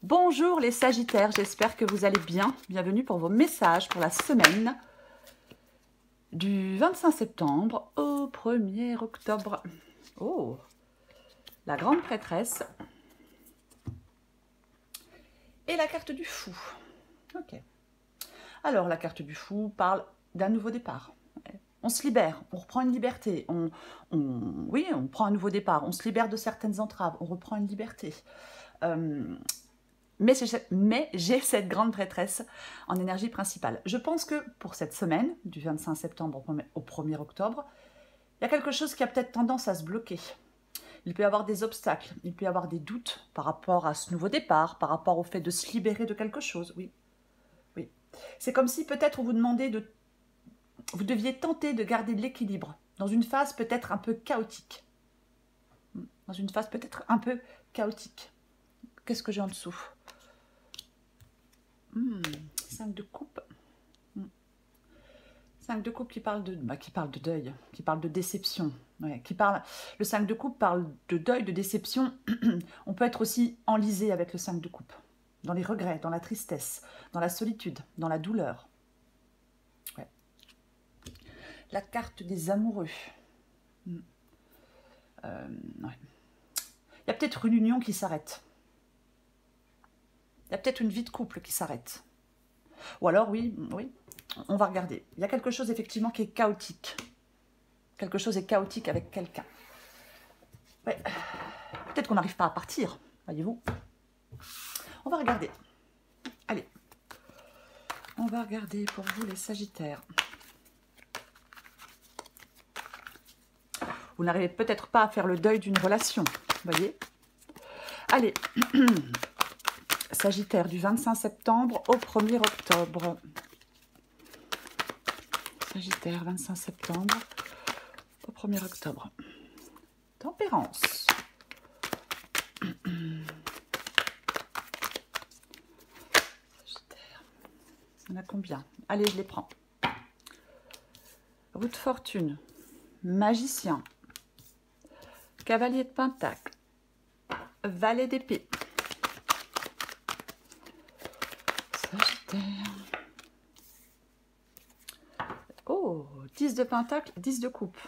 Bonjour les Sagittaires, j'espère que vous allez bien. Bienvenue pour vos messages pour la semaine du 25 septembre au 1er octobre. Oh, la grande prêtresse et la carte du fou. Ok. Alors, la carte du fou parle d'un nouveau départ. On se libère, on reprend une liberté. Oui, on prend un nouveau départ. On se libère de certaines entraves, on reprend une liberté. Mais j'ai cette grande prêtresse en énergie principale. Je pense que pour cette semaine, du 25 septembre au 1er octobre, il y a quelque chose qui a peut-être tendance à se bloquer. Il peut y avoir des obstacles, il peut y avoir des doutes par rapport à ce nouveau départ, par rapport au fait de se libérer de quelque chose. Oui, oui. C'est comme si peut-être vous deviez tenter de garder de l'équilibre dans une phase peut-être un peu chaotique. Dans une phase peut-être un peu chaotique. Qu'est-ce que j'ai en dessous ? 5 de coupe. 5 de coupe qui parle de deuil, qui parle de déception. Ouais, le 5 de coupe parle de deuil, de déception. On peut être aussi enlisé avec le 5 de coupe. Dans les regrets, dans la tristesse, dans la solitude, dans la douleur. Ouais. La carte des amoureux. Ouais. Il y a peut-être une union qui s'arrête. Il y a peut-être une vie de couple qui s'arrête. Ou alors, oui, on va regarder. Il y a quelque chose effectivement qui est chaotique. Quelque chose est chaotique avec quelqu'un. Ouais. Peut-être qu'on n'arrive pas à partir, voyez-vous. On va regarder. Allez. On va regarder pour vous les Sagittaires. Vous n'arrivez peut-être pas à faire le deuil d'une relation, voyez. Allez. Sagittaire du 25 septembre au 1er octobre. Sagittaire, 25 septembre au 1er octobre. Tempérance. Sagittaire. On a combien? Allez, je les prends. Roue de fortune. Magicien. Cavalier de pentacle. Valet d'épée. Sagittaire. Oh, 10 de pentacle, 10 de coupe.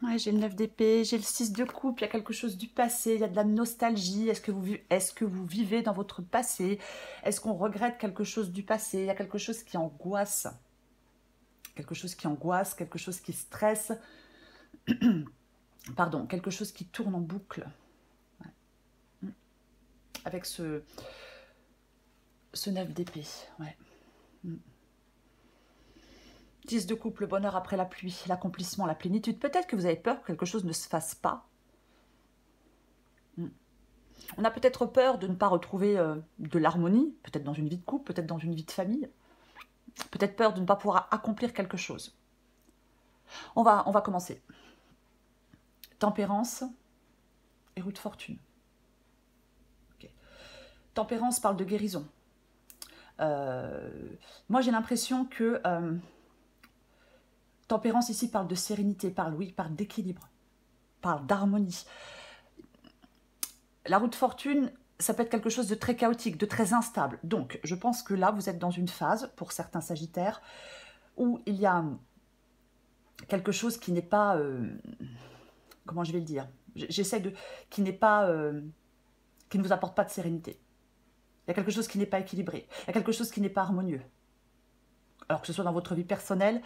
Ouais, j'ai le 9 d'épée, j'ai le 6 de coupe, il y a quelque chose du passé, il y a de la nostalgie. Est-ce que vous vivez dans votre passé? Est-ce qu'on regrette quelque chose du passé? Il y a quelque chose qui angoisse. Quelque chose qui angoisse, quelque chose qui stresse. Pardon, quelque chose qui tourne en boucle. Ouais. Avec ce 9 d'épée. Ouais. 10 de coupe, le bonheur après la pluie, l'accomplissement, la plénitude. Peut-être que vous avez peur que quelque chose ne se fasse pas. On a peut-être peur de ne pas retrouver de l'harmonie, peut-être dans une vie de couple, peut-être dans une vie de famille. Peut-être peur de ne pas pouvoir accomplir quelque chose. On va commencer. Tempérance et roue de fortune. Okay. Tempérance parle de guérison. Moi, j'ai l'impression que tempérance ici parle de sérénité, parle d'équilibre, parle d'harmonie. La roue de fortune, ça peut être quelque chose de très chaotique, de très instable. Donc, je pense que là, vous êtes dans une phase, pour certains Sagittaires, où il y a quelque chose qui n'est pas... comment je vais le dire? J'essaie de... qui n'est pas... qui ne vous apporte pas de sérénité. Il y a quelque chose qui n'est pas équilibré. Il y a quelque chose qui n'est pas harmonieux. Alors que ce soit dans votre vie personnelle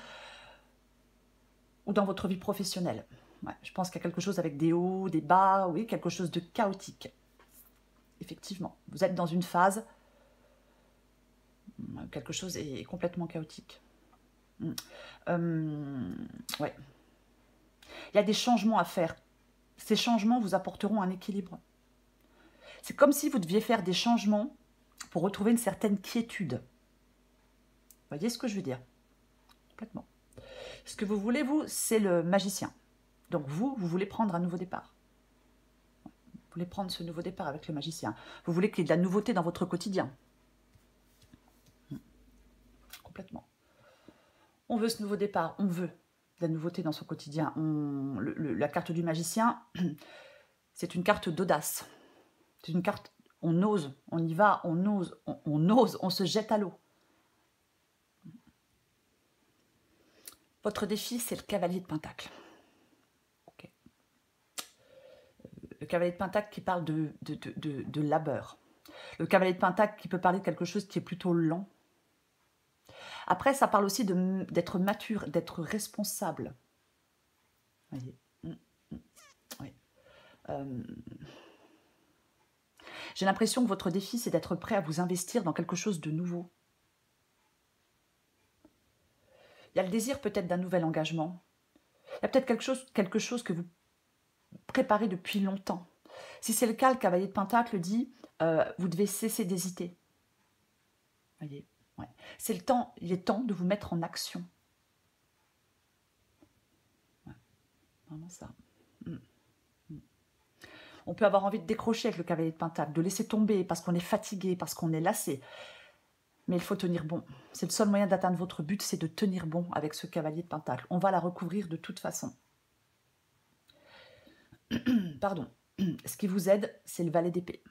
ou dans votre vie professionnelle. Ouais, je pense qu'il y a quelque chose avec des hauts, des bas, oui, quelque chose de chaotique. Effectivement, vous êtes dans une phase, quelque chose est complètement chaotique. Ouais. Il y a des changements à faire. Ces changements vous apporteront un équilibre. C'est comme si vous deviez faire des changements pour retrouver une certaine quiétude. Vous voyez ce que je veux dire? Complètement. Ce que vous voulez, vous, c'est le magicien. Donc vous voulez prendre un nouveau départ. Vous voulez prendre ce nouveau départ avec le magicien. Vous voulez qu'il y ait de la nouveauté dans votre quotidien. Complètement. On veut ce nouveau départ, on veut de la nouveauté dans son quotidien. La carte du magicien, c'est une carte d'audace. C'est une carte, on ose, on y va, on ose, on ose, on se jette à l'eau. Votre défi, c'est le cavalier de Pentacle. Okay. Le cavalier de Pentacle qui parle de labeur. Le cavalier de Pentacle qui peut parler de quelque chose qui est plutôt lent. Après, ça parle aussi d'être mature, d'être responsable. Voyez. Oui. J'ai l'impression que votre défi, c'est d'être prêt à vous investir dans quelque chose de nouveau. Il y a le désir peut-être d'un nouvel engagement. Il y a peut-être quelque chose que vous préparez depuis longtemps. Si c'est le cas, le cavalier de Pentacle dit vous devez cesser d'hésiter. Voyez, ouais. Il est temps de vous mettre en action. Ouais. Vraiment ça. On peut avoir envie de décrocher avec le cavalier de Pentacle, de laisser tomber parce qu'on est fatigué, parce qu'on est lassé. Mais il faut tenir bon. C'est le seul moyen d'atteindre votre but, c'est de tenir bon avec ce cavalier de Pentacle. On va la recouvrir de toute façon. Pardon. Ce qui vous aide, c'est le valet d'épée.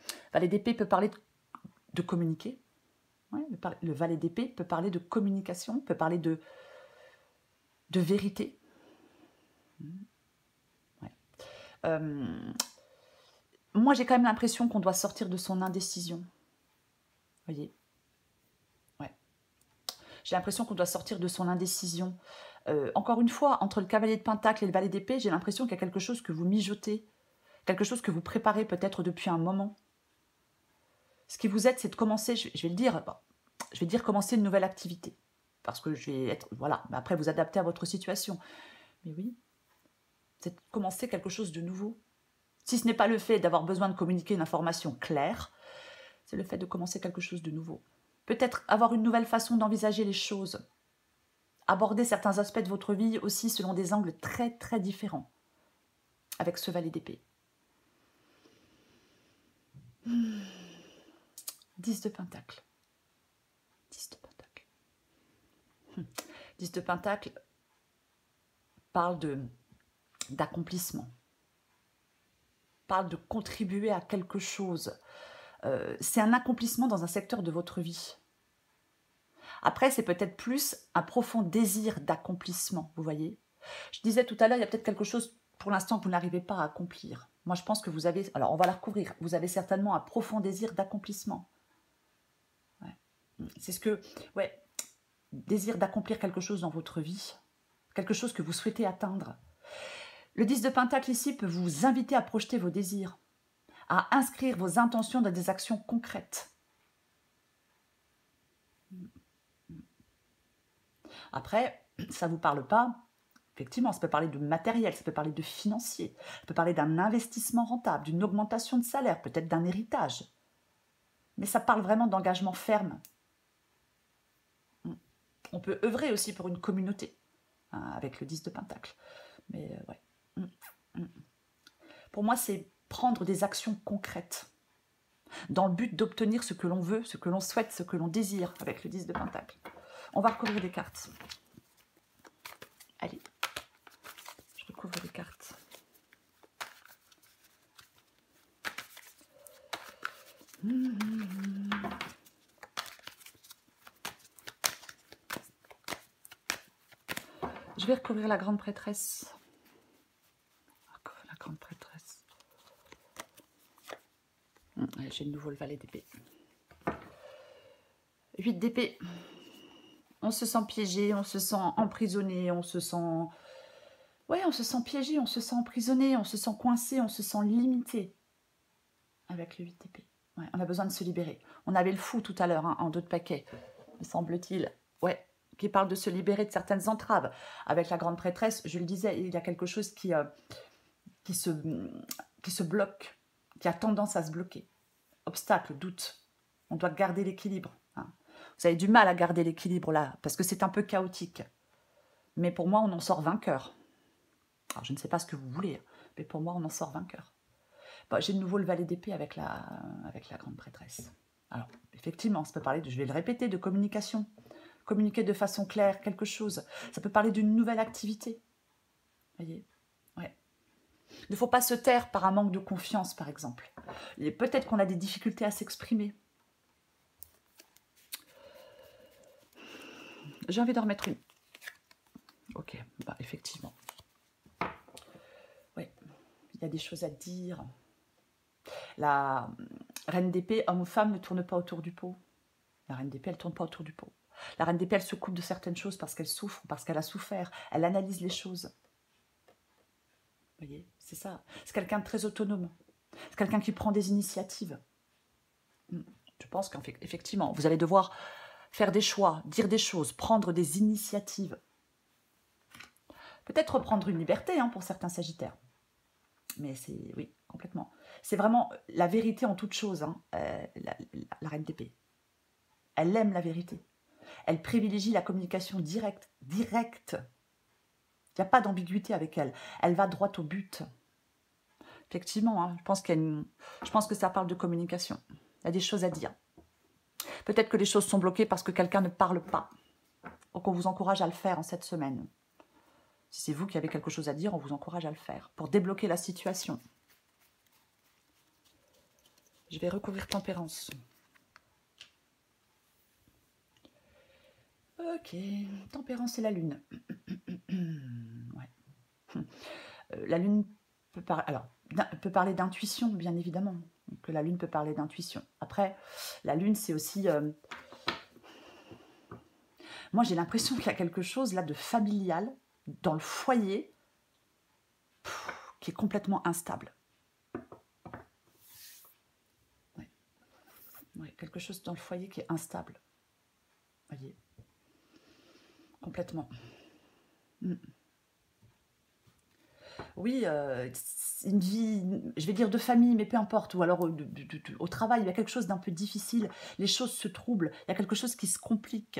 Le valet d'épée peut parler de communiquer. Ouais, le valet d'épée peut parler de communication, peut parler de vérité. Ouais. Moi, j'ai quand même l'impression qu'on doit sortir de son indécision. Voyez, ouais. J'ai l'impression qu'on doit sortir de son indécision. Encore une fois, entre le cavalier de Pentacle et le valet d'épée, j'ai l'impression qu'il y a quelque chose que vous mijotez, quelque chose que vous préparez peut-être depuis un moment. Ce qui vous aide, c'est de commencer, je vais le dire, je vais dire commencer une nouvelle activité. Parce que je vais être, voilà, mais après vous adaptez à votre situation. Mais oui, c'est de commencer quelque chose de nouveau. Si ce n'est pas le fait d'avoir besoin de communiquer une information claire, c'est le fait de commencer quelque chose de nouveau. Peut-être avoir une nouvelle façon d'envisager les choses. Aborder certains aspects de votre vie aussi selon des angles très très différents. Avec ce valet d'épée. 10 de Pentacle. 10 de Pentacle. 10 de Pentacle parle d'accomplissement. Parle de contribuer à quelque chose. C'est un accomplissement dans un secteur de votre vie. Après, c'est peut-être plus un profond désir d'accomplissement, vous voyez. Je disais tout à l'heure, il y a peut-être quelque chose pour l'instant que vous n'arrivez pas à accomplir. Moi, je pense que vous avez... Alors, on va la recouvrir. Vous avez certainement un profond désir d'accomplissement. Ouais. C'est ce que... Ouais, désir d'accomplir quelque chose dans votre vie. Quelque chose que vous souhaitez atteindre. Le 10 de Pentacle ici peut vous inviter à projeter vos désirs, à inscrire vos intentions dans des actions concrètes. Après, ça ne vous parle pas, effectivement, ça peut parler de matériel, ça peut parler de financier, ça peut parler d'un investissement rentable, d'une augmentation de salaire, peut-être d'un héritage. Mais ça parle vraiment d'engagement ferme. On peut œuvrer aussi pour une communauté, hein, avec le 10 de Pentacle. Mais ouais. Pour moi, c'est prendre des actions concrètes dans le but d'obtenir ce que l'on veut, ce que l'on souhaite, ce que l'on désire avec le 10 de Pentacle. On va recouvrir des cartes. Allez, je recouvre des cartes. Je vais recouvrir la grande prêtresse. La grande prêtresse. J'ai de nouveau le valet d'épée. 8 d'épée. On se sent piégé, on se sent emprisonné, on se sent... Ouais, on se sent piégé, on se sent emprisonné, on se sent coincé, on se sent limité. Avec le 8 d'épée. Ouais, on a besoin de se libérer. On avait le fou tout à l'heure, hein, en 2 de paquet, me semble-t-il. Ouais, qui parle de se libérer de certaines entraves. Avec la grande prêtresse, je le disais, il y a quelque chose qui se bloque, qui a tendance à se bloquer. Obstacle, doute. On doit garder l'équilibre. Hein. Vous avez du mal à garder l'équilibre là, parce que c'est un peu chaotique. Mais pour moi, on en sort vainqueur. Alors, je ne sais pas ce que vous voulez, mais pour moi, on en sort vainqueur. Bon, j'ai de nouveau le valet d'épée avec la grande prêtresse. Alors, effectivement, ça peut parler, je vais le répéter, de communication. Communiquer de façon claire quelque chose. Ça peut parler d'une nouvelle activité. Vous voyez? Ouais. Il ne faut pas se taire par un manque de confiance, par exemple. Et peut-être qu'on a des difficultés à s'exprimer. J'ai envie d'en remettre une. Ok, bah effectivement. Oui, il y a des choses à dire. La reine d'épée, homme ou femme, ne tourne pas autour du pot. La reine d'épée, elle ne tourne pas autour du pot. La reine d'épée, elle se coupe de certaines choses parce qu'elle souffre, parce qu'elle a souffert. Elle analyse les choses. Vous voyez, c'est ça. C'est quelqu'un de très autonome. C'est quelqu'un qui prend des initiatives. Je pense qu'effectivement, vous allez devoir faire des choix, dire des choses, prendre des initiatives. Peut-être reprendre une liberté pour certains sagittaires. Mais c'est, oui, complètement. C'est vraiment la vérité en toute chose, la reine d'épée. Elle aime la vérité. Elle privilégie la communication directe. Il n'y a pas d'ambiguïté avec elle. Elle va droit au but. Effectivement, je pense que ça parle de communication. Il y a des choses à dire. Peut-être que les choses sont bloquées parce que quelqu'un ne parle pas. Donc on vous encourage à le faire en cette semaine. Si c'est vous qui avez quelque chose à dire, on vous encourage à le faire pour débloquer la situation. Je vais recouvrir tempérance. Ok, tempérance et la lune. Ouais. La lune peut parler d'intuition, bien évidemment. Que la lune peut parler d'intuition. Après, la lune, c'est aussi... moi, j'ai l'impression qu'il y a quelque chose là de familial dans le foyer qui est complètement instable. Ouais, quelque chose dans le foyer qui est instable. Voyez. Complètement. Oui, une vie, je vais dire de famille, mais peu importe, ou alors au travail, il y a quelque chose d'un peu difficile, les choses se troublent, il y a quelque chose qui se complique.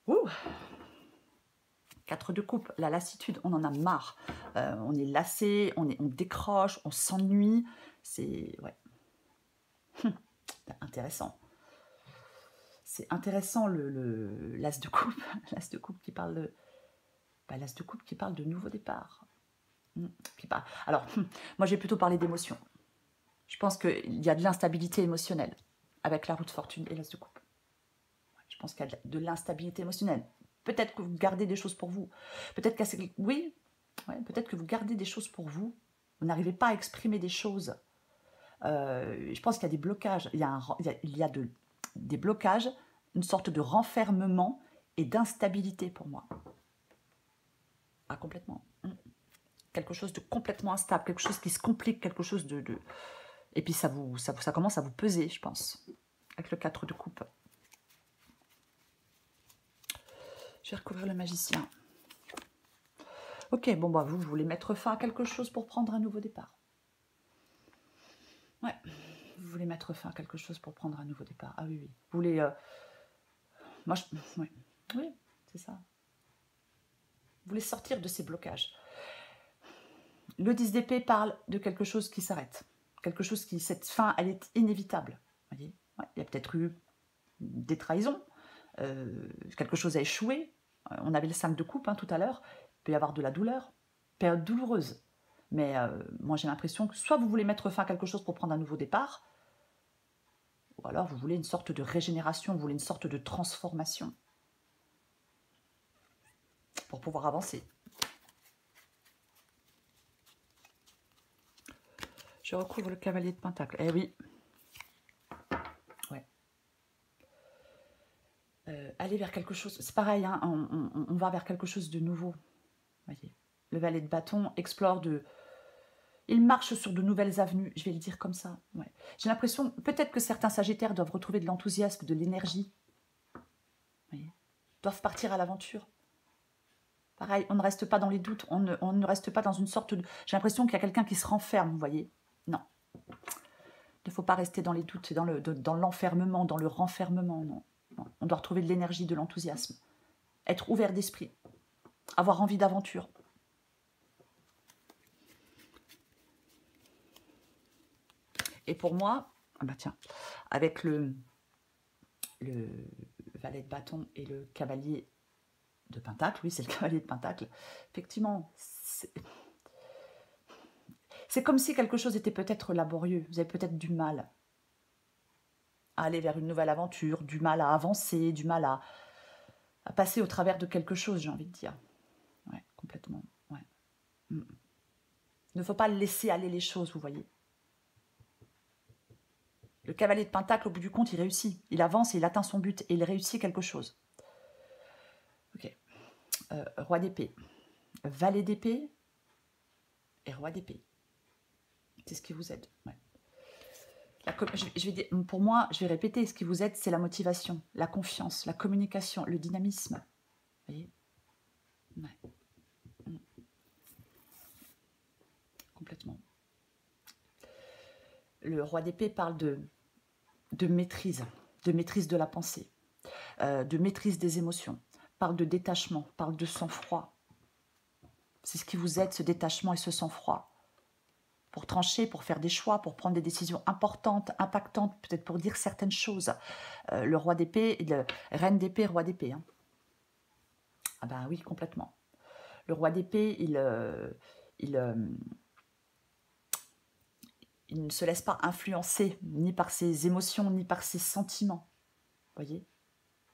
Ouh. 4 de coupe, la lassitude, on en a marre. On est lassé, on décroche, on s'ennuie. C'est ouais. Intéressant. C'est intéressant l'as de coupe, l'as de coupe qui parle de, l'as de coupe qui parle de nouveau départ. Alors, moi j'ai plutôt parlé d'émotion. Je pense qu'il y a de l'instabilité émotionnelle avec la roue de fortune et l'as de coupe. Je pense qu'il y a de l'instabilité émotionnelle. Peut-être que vous gardez des choses pour vous. Peut-être peut-être que vous gardez des choses pour vous. Vous n'arrivez pas à exprimer des choses. Je pense qu'il y a des blocages. Il y a des blocages, une sorte de renfermement et d'instabilité pour moi. Ah, complètement. Quelque chose de complètement instable, quelque chose qui se complique, quelque chose de... Et puis ça commence à vous peser, je pense, avec le 4 de coupe. Je vais recouvrir le magicien. Ok, bon, bah vous voulez mettre fin à quelque chose pour prendre un nouveau départ. Ouais, vous voulez mettre fin à quelque chose pour prendre un nouveau départ. Ah oui, oui. Vous voulez... Moi, oui, c'est ça. Vous voulez sortir de ces blocages. Le 10 d'épée parle de quelque chose qui s'arrête. Quelque chose qui... Cette fin, elle est inévitable. Vous voyez, ouais, il y a peut-être eu des trahisons. Quelque chose a échoué. On avait le 5 de coupe tout à l'heure. Il peut y avoir de la douleur. Période douloureuse. Mais moi, j'ai l'impression que soit vous voulez mettre fin à quelque chose pour prendre un nouveau départ, ou alors vous voulez une sorte de régénération, vous voulez une sorte de transformation pour pouvoir avancer. Je recouvre le cavalier de Pentacle. Eh oui. Ouais. Aller vers quelque chose. C'est pareil, on va vers quelque chose de nouveau. Voyez. Le valet de bâton explore de... Il marche sur de nouvelles avenues, je vais le dire comme ça. Ouais. J'ai l'impression, peut-être que certains sagittaires doivent retrouver de l'enthousiasme, de l'énergie. Doivent partir à l'aventure. Pareil, on ne reste pas dans les doutes, on ne reste pas dans une sorte de... J'ai l'impression qu'il y a quelqu'un qui se renferme, vous voyez. Non. Il ne faut pas rester dans les doutes, dans l'enfermement, dans le renfermement, non. Non. On doit retrouver de l'énergie, de l'enthousiasme. Être ouvert d'esprit. Avoir envie d'aventure. Et pour moi, ah bah tiens, avec le le valet de bâton et le cavalier de pentacle. Oui, c'est le cavalier de pentacle. Effectivement, c'est comme si quelque chose était peut-être laborieux. Vous avez peut-être du mal à aller vers une nouvelle aventure, du mal à avancer, du mal à passer au travers de quelque chose, j'ai envie de dire. Ouais, complètement. Ouais. Il ne faut pas laisser aller les choses, vous voyez. Le cavalier de pentacle, au bout du compte, il réussit. Il avance et il atteint son but et il réussit quelque chose. Ok. Roi d'épée. Valet d'épée et roi d'épée. C'est ce qui vous aide. Ouais. Pour moi, je vais répéter, ce qui vous aide, c'est la motivation, la confiance, la communication, le dynamisme. Vous voyez? Ouais. Complètement. Le roi d'épée parle de maîtrise de la pensée, de maîtrise des émotions, parle de détachement, parle de sang-froid. C'est ce qui vous aide, ce détachement et ce sang-froid. Pour trancher, pour faire des choix, pour prendre des décisions importantes, impactantes, peut-être pour dire certaines choses. Le roi d'épée, reine d'épée, roi d'épée. Hein. Ah ben oui, complètement. Le roi d'épée, il ne se laisse pas influencer ni par ses émotions, ni par ses sentiments. Vous voyez?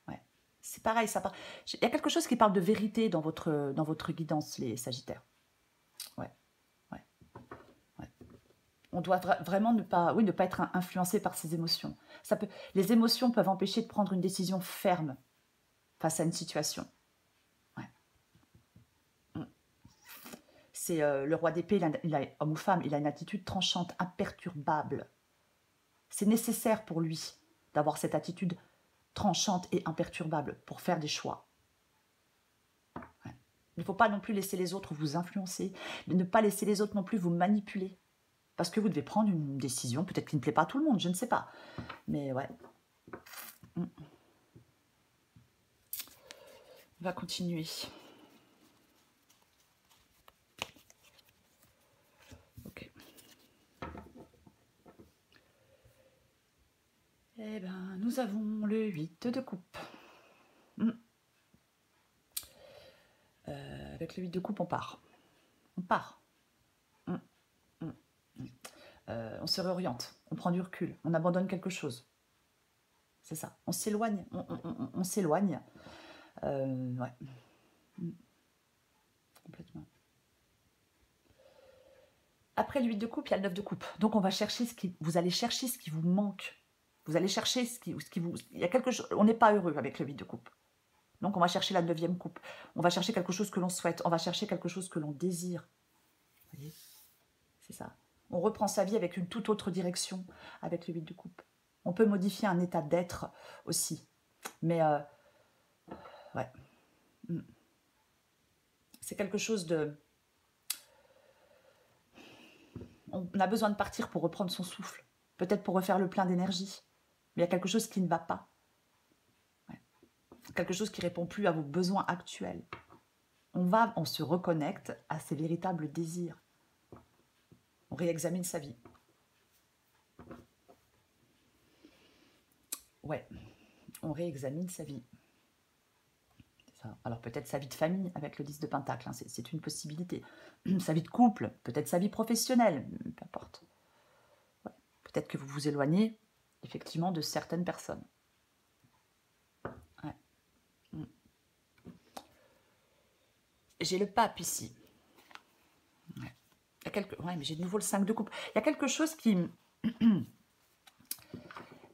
Ouais. C'est pareil, il y a quelque chose qui parle de vérité dans votre guidance, les Sagittaires. Ouais. On doit vraiment ne pas être influencé par ses émotions. Les émotions peuvent empêcher de prendre une décision ferme face à une situation. Ouais. C'est le roi d'épée, homme ou femme, il a une attitude tranchante, imperturbable. C'est nécessaire pour lui d'avoir cette attitude tranchante et imperturbable pour faire des choix. Ouais. Il ne faut pas non plus laisser les autres vous influencer, mais ne pas laisser les autres non plus vous manipuler. Parce que vous devez prendre une décision, peut-être qui ne plaît pas à tout le monde, je ne sais pas. Mais ouais. On va continuer. Ok. Eh bien, nous avons le 8 de coupe. Avec le 8 de coupe, on part. On part. On se réoriente, on prend du recul, on abandonne quelque chose. C'est ça, on s'éloigne, on s'éloigne. Ouais. Complètement. Après le 8 de coupe, il y a le 9 de coupe. Donc on va chercher vous allez chercher ce qui vous manque. Vous allez chercher ce qui vous... Il y a quelque chose... On n'est pas heureux avec le 8 de coupe. Donc on va chercher la 9e coupe. On va chercher quelque chose que l'on souhaite. On va chercher quelque chose que l'on désire. Vous voyez? C'est ça. On reprend sa vie avec une toute autre direction avec le 8 de coupe. On peut modifier un état d'être aussi. Mais ouais. C'est quelque chose de... On a besoin de partir pour reprendre son souffle. Peut-être pour refaire le plein d'énergie. Mais il y a quelque chose qui ne va pas. Ouais. Quelque chose qui ne répond plus à vos besoins actuels. On se reconnecte à ses véritables désirs. On réexamine sa vie. Ouais, on réexamine sa vie. Ça. Alors peut-être sa vie de famille avec le 10 de Pentacle, hein, c'est une possibilité. Sa vie de couple, peut-être sa vie professionnelle, peu importe. Ouais. Peut-être que vous vous éloignez effectivement de certaines personnes. Ouais. J'ai le pape ici. Ouais. Ouais, mais j'ai de nouveau le 5 de coupe. Il y a quelque chose qui...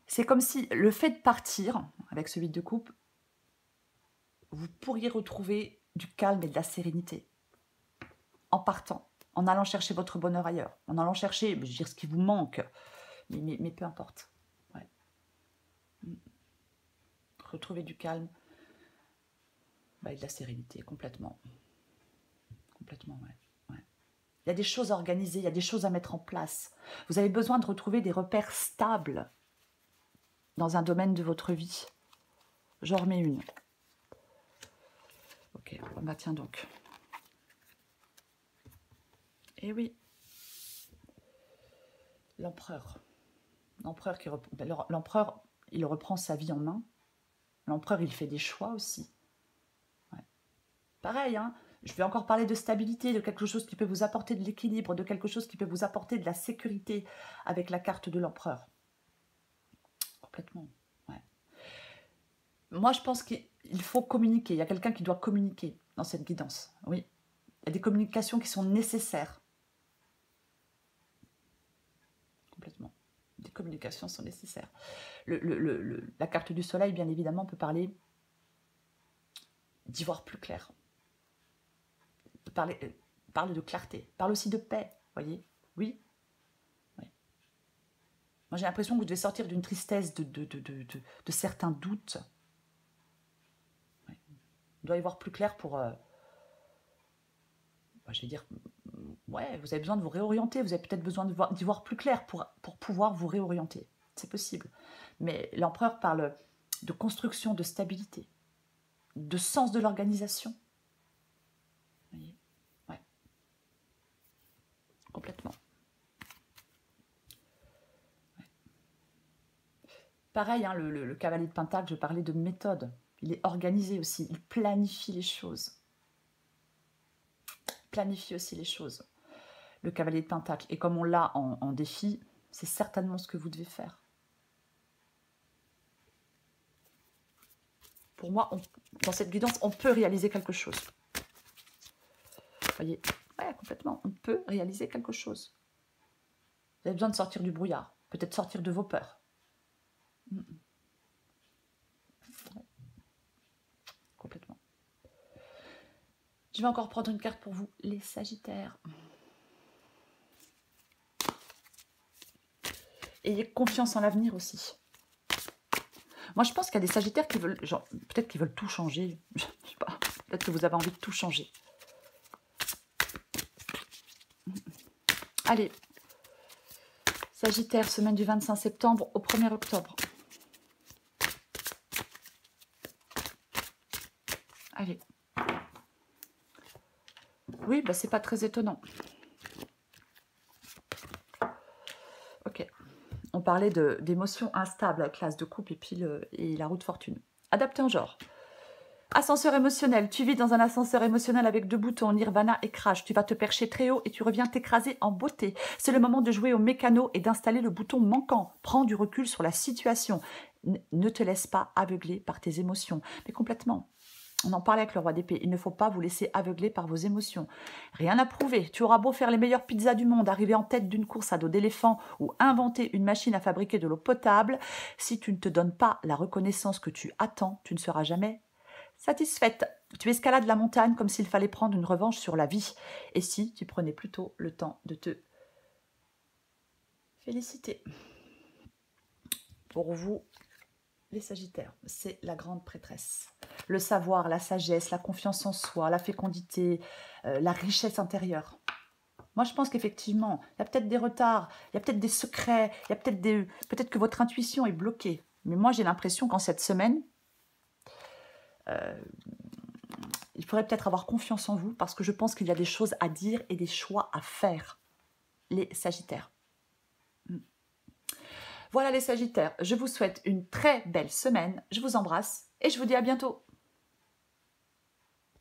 C'est comme si le fait de partir avec ce 8 de coupe, vous pourriez retrouver du calme et de la sérénité en partant, en allant chercher votre bonheur ailleurs, en allant chercher, je veux dire, ce qui vous manque, mais peu importe. Ouais. Retrouver du calme et de la sérénité, complètement. Complètement, ouais. Il y a des choses à organiser, il y a des choses à mettre en place. Vous avez besoin de retrouver des repères stables dans un domaine de votre vie. J'en remets une. Ok, bah tiens donc. Eh oui. L'empereur. L'empereur, il reprend sa vie en main. L'empereur, il fait des choix aussi. Ouais. Pareil, hein, je vais encore parler de stabilité, de quelque chose qui peut vous apporter de l'équilibre, de quelque chose qui peut vous apporter de la sécurité avec la carte de l'empereur. Complètement. Ouais. Moi, je pense qu'il faut communiquer. Il y a quelqu'un qui doit communiquer dans cette guidance. Oui. Il y a des communications qui sont nécessaires. Complètement. Des communications sont nécessaires. La carte du soleil, bien évidemment, peut parler d'y voir plus clair. Parle de clarté. Parle aussi de paix, voyez. Oui. Oui. Moi, j'ai l'impression que vous devez sortir d'une tristesse, de certains doutes. Oui. On doit y voir plus clair pour... je vais dire... Ouais, vous avez besoin de vous réorienter. Vous avez peut-être besoin d'y voir plus clair pour pouvoir vous réorienter. C'est possible. Mais l'empereur parle de construction, de stabilité, de sens de l'organisation. Vous voyez? Ouais. Complètement. Ouais. Pareil, hein, le cavalier de Pentacle, je parlais de méthode. Il est organisé aussi. Il planifie les choses. Planifie aussi les choses. Le cavalier de Pentacle. Et comme on l'a en défi, c'est certainement ce que vous devez faire. Pour moi, dans cette guidance, on peut réaliser quelque chose. Vous voyez? Ouais, complètement. On peut réaliser quelque chose. Vous avez besoin de sortir du brouillard. Peut-être sortir de vos peurs. Ouais. Complètement. Je vais encore prendre une carte pour vous, les Sagittaires. Ayez confiance en l'avenir aussi. Moi, je pense qu'il y a des Sagittaires qui veulent, peut-être qu'ils veulent tout changer. Je sais pas. Peut-être que vous avez envie de tout changer. Allez. Sagittaire, semaine du 25 septembre au 1er octobre. Allez. Oui, bah c'est pas très étonnant. Ok. On parlait d'émotions instables avec l'as de coupe et puis la roue de fortune. Adapté en genre. Ascenseur émotionnel. Tu vis dans un ascenseur émotionnel avec 2 boutons, Nirvana et Crash. Tu vas te percher très haut et tu reviens t'écraser en beauté. C'est le moment de jouer au mécano et d'installer le bouton manquant. Prends du recul sur la situation. Ne te laisse pas aveugler par tes émotions. Mais complètement. On en parlait avec le roi d'épée. Il ne faut pas vous laisser aveugler par vos émotions. Rien à prouver. Tu auras beau faire les meilleures pizzas du monde, arriver en tête d'une course à dos d'éléphant ou inventer une machine à fabriquer de l'eau potable. Si tu ne te donnes pas la reconnaissance que tu attends, tu ne seras jamais satisfaite. Tu escalades la montagne comme s'il fallait prendre une revanche sur la vie. Et si tu prenais plutôt le temps de te féliciter. Pour vous, les Sagittaires, c'est la grande prêtresse. Le savoir, la sagesse, la confiance en soi, la fécondité, la richesse intérieure. Moi, je pense qu'effectivement, il y a peut-être des retards, il y a peut-être des secrets, il y a peut-être que votre intuition est bloquée. Mais moi, j'ai l'impression qu'en cette semaine, il faudrait peut-être avoir confiance en vous parce que je pense qu'il y a des choses à dire et des choix à faire. Les Sagittaires. Voilà les Sagittaires, je vous souhaite une très belle semaine. Je vous embrasse et je vous dis à bientôt.